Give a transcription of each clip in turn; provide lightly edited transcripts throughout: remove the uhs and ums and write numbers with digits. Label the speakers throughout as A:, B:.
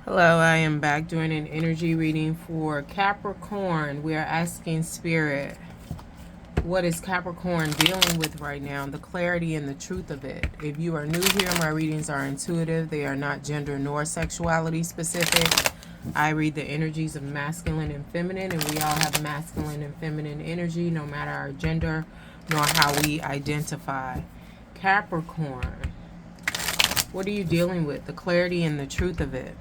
A: Hello, I am back doing an energy reading for Capricorn. We are asking Spirit, what is Capricorn dealing with right now? The clarity and the truth of it. If you are new here, my readings are intuitive. They are not gender nor sexuality specific. I read the energies of masculine and feminine, and we all have masculine and feminine energy, no matter our gender nor how we identify. Capricorn, what are you dealing with? The clarity and the truth of it.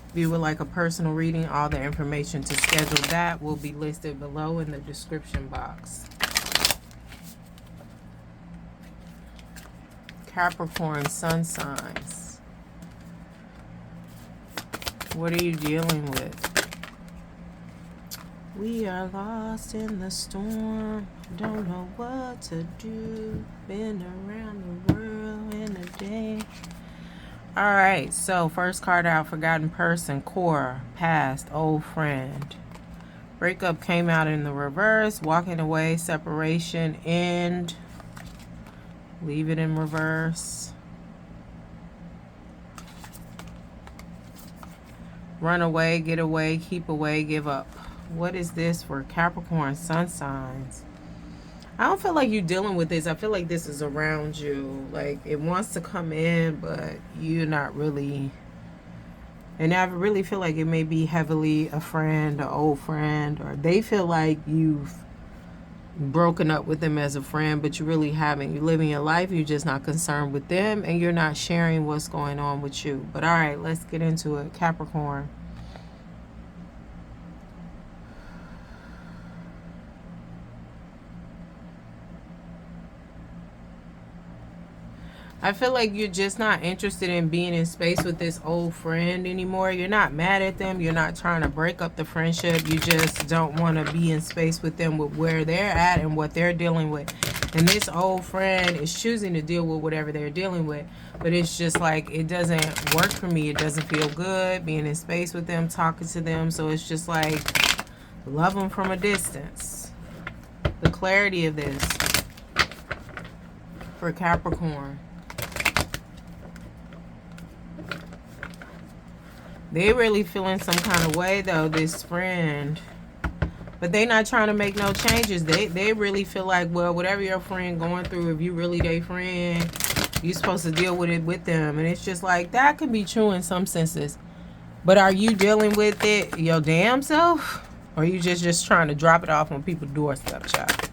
A: If you would like a personal reading, all the information to schedule that will be listed below in the description box. Capricorn sun signs. What are you dealing with? We are lost in the storm. Don't know what to do. Been around the world in a day. Alright, so first card out, forgotten person, core, past, old friend. Breakup came out in the reverse, walking away, separation, end. Leave it in reverse. Run away, get away, keep away, give up. What is this for Capricorn sun signs? I don't feel like you're dealing with this. I feel like this is around you. Like, it wants to come in, but you're not really. And I really feel like it may be heavily a friend, an old friend, or they feel like you've broken up with them as a friend, but you really haven't. You're living your life. You're just not concerned with them, and you're not sharing what's going on with you. But all right, let's get into it. Capricorn. I feel like you're just not interested in being in space with this old friend anymore. You're not mad at them. You're not trying to break up the friendship. You just don't want to be in space with them with where they're at and what they're dealing with. And this old friend is choosing to deal with whatever they're dealing with. But it's just like, it doesn't work for me. It doesn't feel good being in space with them, talking to them. So it's just like, love them from a distance. The clarity of this for Capricorn. They really feeling some kind of way though, this friend. But they not trying to make no changes. They really feel like, well, whatever your friend going through, if you really their friend, you're supposed to deal with it with them. And it's just like, that could be true in some senses. But are you dealing with it your damn self? Or are you just trying to drop it off on people's doorstep, child?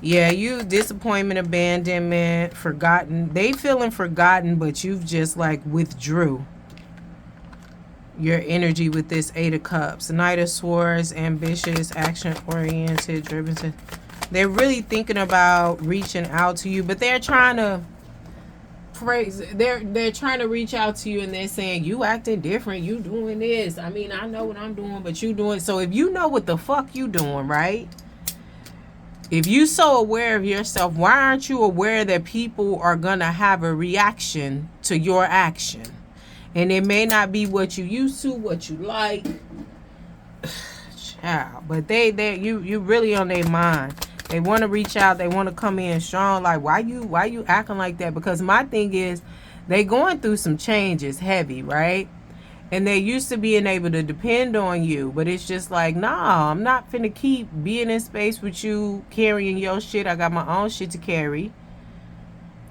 A: Yeah, you disappointment, abandonment, forgotten. They feeling forgotten, but you've just like withdrew your energy with this Eight of Cups. Knight of Swords, ambitious, action-oriented, driven to... They're really thinking about reaching out to you, but they're trying to praise... They're trying to reach out to you, and they're saying, you acting different, you doing this. I mean, I know what I'm doing, but you doing... So if you know what the fuck you doing, right? If you so aware of yourself, why aren't you aware that people are gonna have a reaction to your action? And it may not be what you used to, what you like. Child. But you really on their mind. They want to reach out. They want to come in strong. Like, why you acting like that? Because my thing is, they going through some changes, heavy, right? And they used to being able to depend on you. But it's just like, nah, I'm not finna keep being in space with you, carrying your shit. I got my own shit to carry.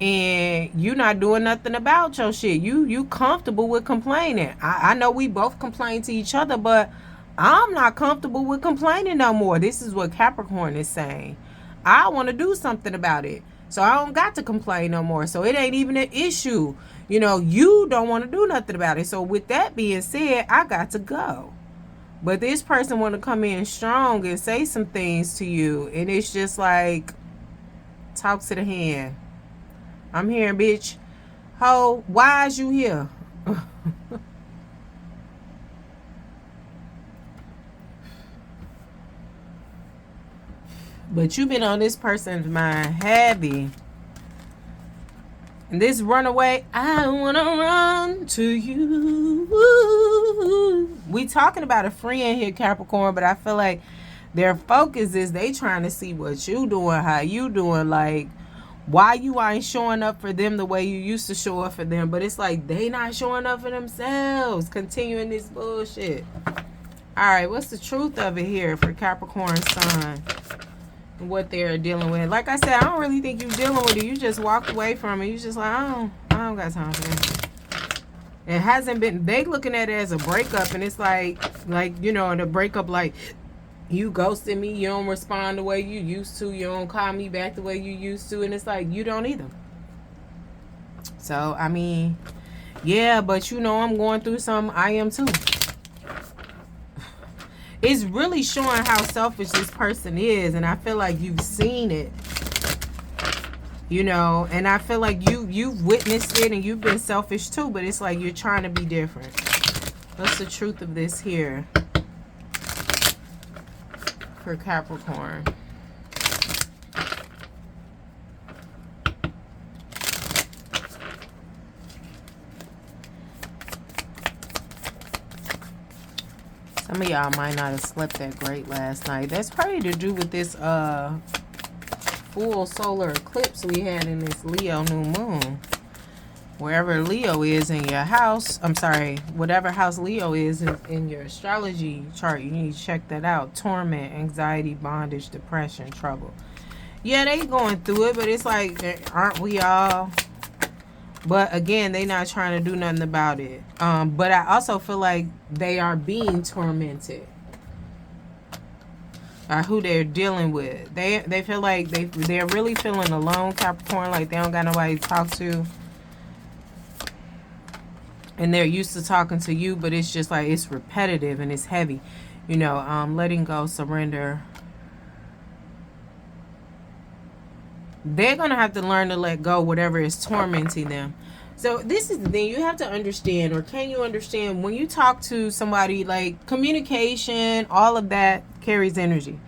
A: And you not doing nothing about your shit. You comfortable with complaining. I know we both complain to each other, but I'm not comfortable with complaining no more. This is what Capricorn is saying. I want to do something about it. So I don't got to complain no more. So it ain't even an issue. You know, you don't want to do nothing about it. So with that being said, I got to go. But this person want to come in strong and say some things to you. And it's just like, talk to the hand. I'm here, bitch. Ho, why is you here? But you've been on this person's mind heavy. And this runaway, I want to run to you. We talking about a friend here, Capricorn, but I feel like their focus is they trying to see what you doing, how you doing, like, Why you ain't showing up for them the way you used to show up for them? But it's like they not showing up for themselves. Continuing this bullshit. All right, what's the truth of it here for Capricorn Sun? What they're dealing with. Like I said, I don't really think you're dealing with it. You just walked away from it. You just like, I don't got time for that. It hasn't been, they looking at it as a breakup, and it's like, you know, the breakup, like, you ghosted me, you don't respond the way you used to, you don't call me back the way you used to, and it's like, you don't either. So, I mean, yeah, but you know, I'm going through something. I am too. It's really showing how selfish this person is, and I feel like you've seen it. You know, and I feel like you've witnessed it and you've been selfish too, but it's like you're trying to be different. What's the truth of this here for Capricorn? Some of y'all might not have slept that great last night. That's probably to do with this full solar eclipse we had in this Leo new moon. Wherever Leo is in your house, I'm sorry, whatever house Leo is in your astrology chart, you need to check that out. Torment, anxiety, bondage, depression, trouble. Yeah, they going through it, but it's like, aren't we all? But again, they not trying to do nothing about it. But I also feel like they are being tormented. Who they're dealing with. They feel like they're really feeling alone, Capricorn, like they don't got nobody to talk to. And they're used to talking to you, but it's just like it's repetitive and it's heavy. You know, letting go, surrender. They're going to have to learn to let go whatever is tormenting them. So this is the thing you have to understand, or can you understand, when you talk to somebody, like communication, all of that carries energy.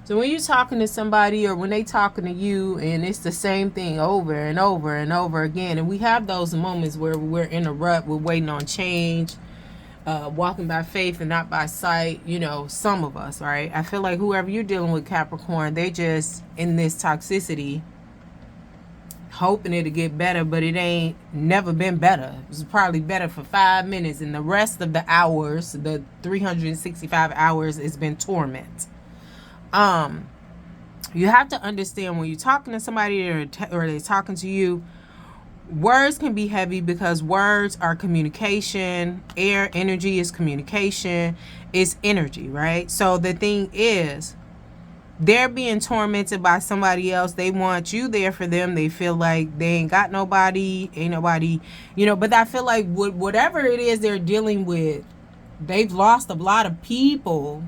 A: So when you're talking to somebody, or when they talking to you, and it's the same thing over and over and over again, and we have those moments where we're in a rut, we're waiting on change, walking by faith and not by sight, you know, some of us, right? I feel like whoever you're dealing with, Capricorn, they just in this toxicity, hoping it'll get better, but it ain't never been better. It was probably better for 5 minutes, and the rest of the hours, the 365 hours, has been torment. You have to understand, when you're talking to somebody or they're talking to you, words can be heavy because words are communication. Air, energy is communication. It's energy, right? So the thing is, they're being tormented by somebody else. They want you there for them. They feel like they ain't got nobody, ain't nobody, you know. But I feel like whatever it is they're dealing with, they've lost a lot of people.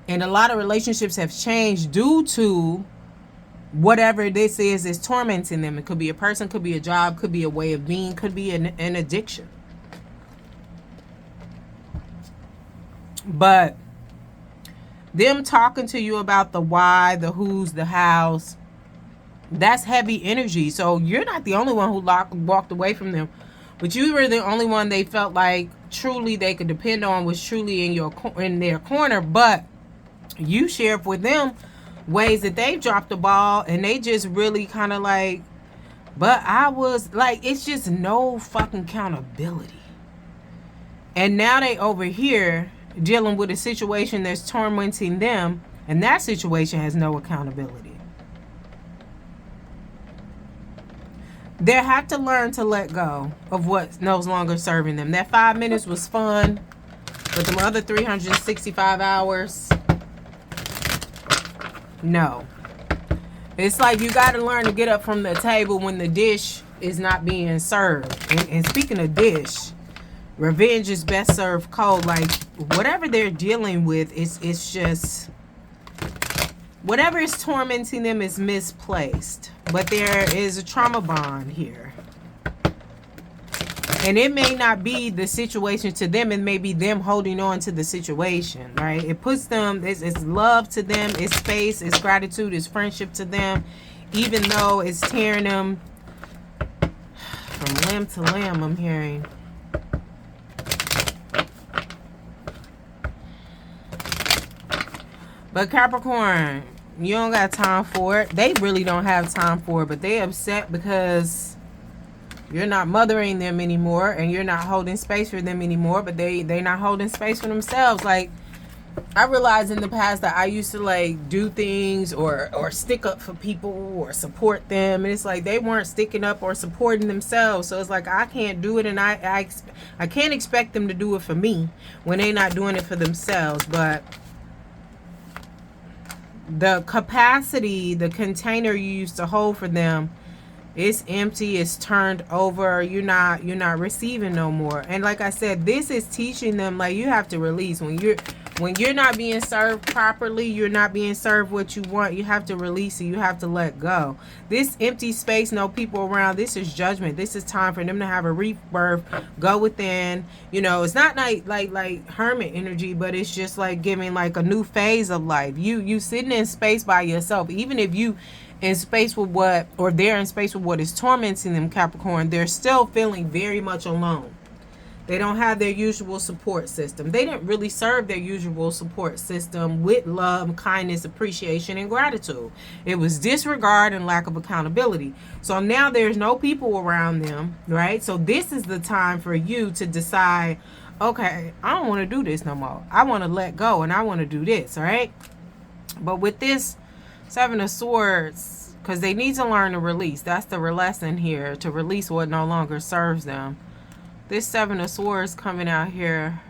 A: And a lot of relationships have changed due to whatever this is tormenting them. It could be a person, could be a job, could be a way of being, could be an addiction. But them talking to you about the why, the who's, the hows, that's heavy energy. So you're not the only one who walked away from them, but you were the only one they felt like truly they could depend on, was truly in their corner. But you shared with them ways that they've dropped the ball, and they just really kind of like, but I was like, it's just no fucking accountability. And now they over here dealing with a situation that's tormenting them, and that situation has no accountability. They have to learn to let go of what's no longer serving them. That 5 minutes was fun, but the other 365 hours, no. It's like you got to learn to get up from the table when the dish is not being served. And speaking of dish, revenge is best served cold. Like, whatever they're dealing with, it's just, whatever is tormenting them is misplaced. But there is a trauma bond here. And it may not be the situation to them. It may be them holding on to the situation, right? It puts them, it's love to them. It's space, it's gratitude, it's friendship to them. Even though it's tearing them from limb to limb, I'm hearing. But Capricorn, You don't got time for it. They really don't have time for it, but they upset because you're not mothering them anymore and you're not holding space for them anymore, but they not holding space for themselves. Like, I realized in the past that I used to like do things or stick up for people or support them, and it's like they weren't sticking up or supporting themselves. So it's like I can't do it, and I can't expect them to do it for me when they're not doing it for themselves. But the capacity, the container you used to hold for them, it's empty, it's turned over. You're not receiving no more. And like I said, this is teaching them, like, you have to release. When you're not being served properly, you're not being served what you want, you have to release it. You have to let go. This empty space, no people around, this is judgment. This is time for them to have a rebirth, go within. You know, it's not like hermit energy, but it's just like giving like a new phase of life. You sitting in space by yourself, even if you in space with what, or they're in space with what is tormenting them, Capricorn, they're still feeling very much alone. They don't have their usual support system. They didn't really serve their usual support system with love, kindness, appreciation, and gratitude. It was disregard and lack of accountability. So now there's no people around them, right? So this is the time for you to decide, okay, I don't want to do this no more. I want to let go and I want to do this, all right? But with this Seven of Swords, because they need to learn to release. That's the lesson here, to release what no longer serves them. This Seven of Swords coming out here,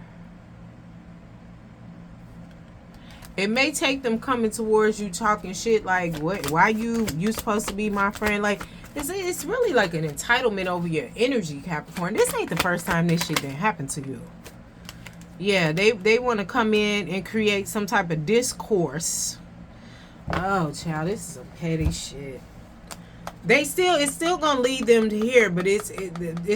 A: it may take them coming towards you talking shit like, what, why you supposed to be my friend? Like, it's really like an entitlement over your energy, Capricorn. This ain't the first time this shit didn't happen to you. Yeah, they want to come in and create some type of discourse. Oh, child, this is some petty shit. It's still gonna lead them to here, but it's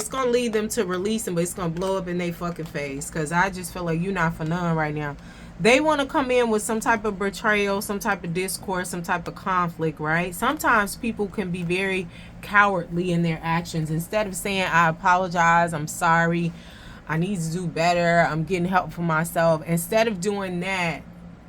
A: gonna lead them to releasing, but it's gonna blow up in their fucking face. Cause I just feel like you're not for none right now. They want to come in with some type of betrayal, some type of discourse, some type of conflict, right? Sometimes people can be very cowardly in their actions. Instead of saying, I apologize, I'm sorry, I need to do better, I'm getting help for myself. Instead of doing that,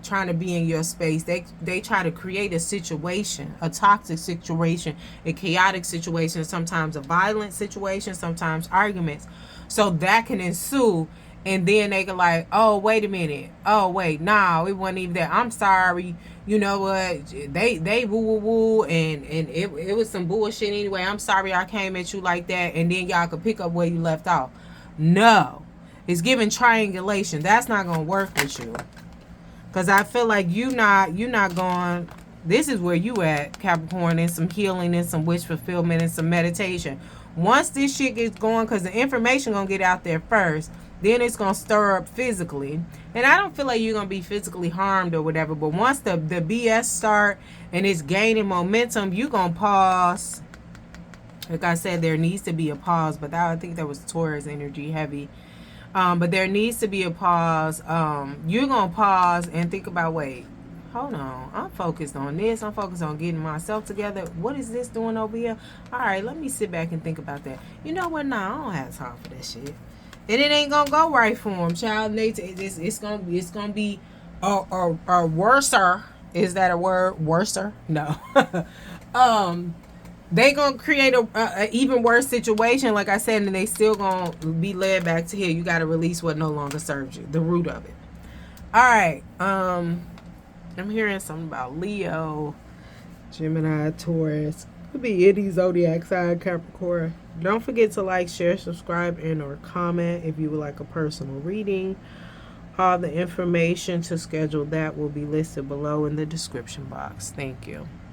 A: trying to be in your space, they try to create a situation, a toxic situation, a chaotic situation, sometimes a violent situation, sometimes arguments, so that can ensue. And then they can like, oh, wait a minute, oh wait, no, it wasn't even that, I'm sorry, you know what, they woo woo woo, and it was some bullshit anyway, I'm sorry I came at you like that. And then y'all could pick up where you left off. No, it's giving triangulation. That's not gonna work with you. Because I feel like you're not going, this is where you at, Capricorn, and some healing and some wish fulfillment and some meditation. Once this shit gets going, because the information going to get out there first, then it's going to stir up physically. And I don't feel like you're going to be physically harmed or whatever, but once the BS start and it's gaining momentum, you're going to pause. Like I said, there needs to be a pause, but I think that was Taurus energy heavy. But there needs to be a pause. You're going to pause and think about, wait, hold on. I'm focused on this. I'm focused on getting myself together. What is this doing over here? All right, let me sit back and think about that. You know what? Nah, I don't have time for that shit. And it ain't going to go right for them, child. It's going to be or worser. Is that a word? Worser? No. They gonna create a even worse situation, like I said, and they still gonna be led back to here. You gotta release what no longer serves you, the root of it. All right. I'm hearing something about Leo, Gemini, Taurus. Could be any zodiac sign, Capricorn. Don't forget to like, share, subscribe, and or comment if you would like a personal reading. All the information to schedule that will be listed below in the description box. Thank you.